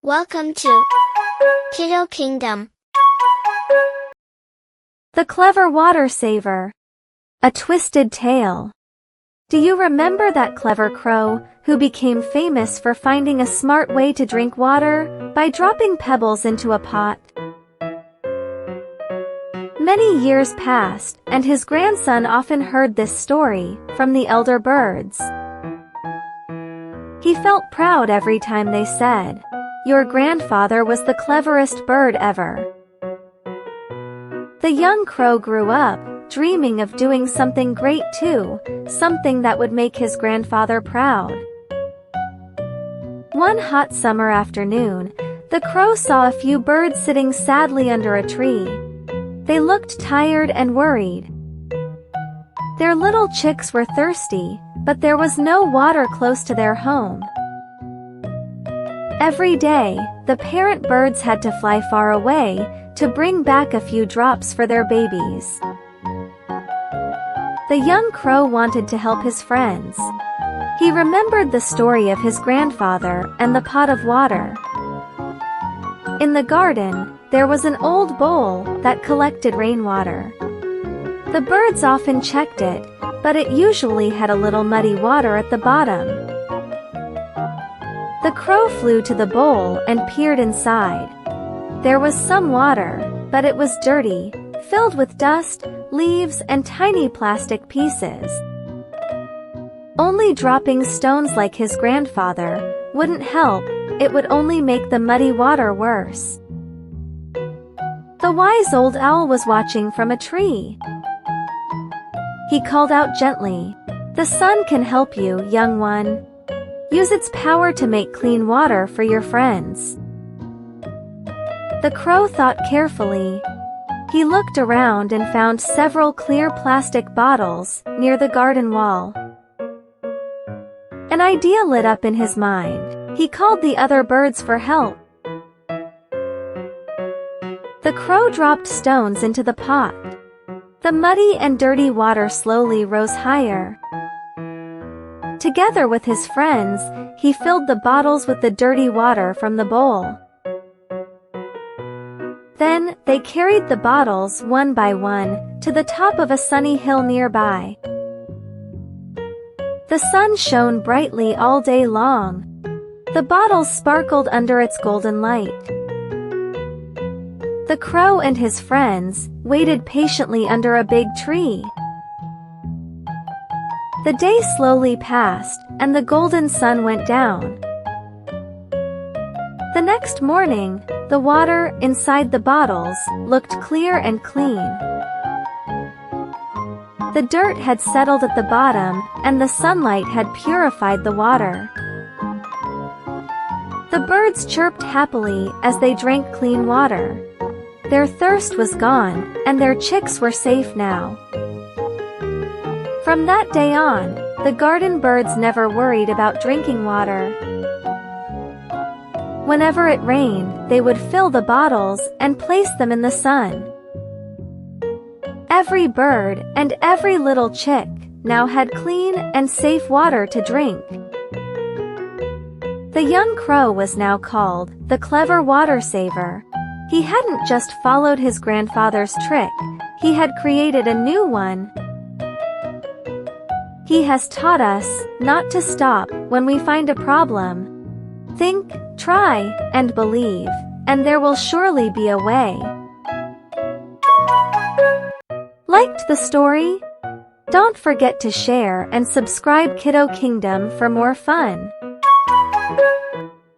Welcome to Kiddo Kingdom. The Clever Water Saver. A Twisted Tale. Do you remember that clever crow who became famous for finding a smart way to drink water by dropping pebbles into a pot? Many years passed, and his grandson often heard this story from the elder birds. He felt proud every time they said, "Your grandfather was the cleverest bird ever." The young crow grew up, dreaming of doing something great too, something that would make his grandfather proud. One hot summer afternoon, the crow saw a few birds sitting sadly under a tree. They looked tired and worried. Their little chicks were thirsty, but there was no water close to their home. Every day, the parent birds had to fly far away to bring back a few drops for their babies. The young crow wanted to help his friends. He remembered the story of his grandfather and the pot of water. In the garden, there was an old bowl that collected rainwater. The birds often checked it, but it usually had a little muddy water at the bottom. The crow flew to the bowl and peered inside. There was some water, but it was dirty, filled with dust, leaves, and tiny plastic pieces. Only dropping stones like his grandfather wouldn't help, it would only make the muddy water worse. The wise old owl was watching from a tree. He called out gently, "The sun can help you, young one. Use its power to make clean water for your friends." The crow thought carefully. He looked around and found several clear plastic bottles near the garden wall. An idea lit up in his mind. He called the other birds for help. The crow dropped stones into the pot. The muddy and dirty water slowly rose higher. Together with his friends, he filled the bottles with the dirty water from the bowl. Then, they carried the bottles one by one to the top of a sunny hill nearby. The sun shone brightly all day long. The bottles sparkled under its golden light. The crow and his friends waited patiently under a big tree. The day slowly passed, and the golden sun went down. The next morning, the water inside the bottles looked clear and clean. The dirt had settled at the bottom, and the sunlight had purified the water. The birds chirped happily as they drank clean water. Their thirst was gone, and their chicks were safe now. From that day on, the garden birds never worried about drinking water. Whenever it rained, they would fill the bottles and place them in the sun. Every bird and every little chick now had clean and safe water to drink. The young crow was now called the Clever Water Saver. He hadn't just followed his grandfather's trick, he had created a new one. He has taught us not to stop when we find a problem. Think, try, and believe, and there will surely be a way. Liked the story? Don't forget to share and subscribe Kiddo Kingdom for more fun.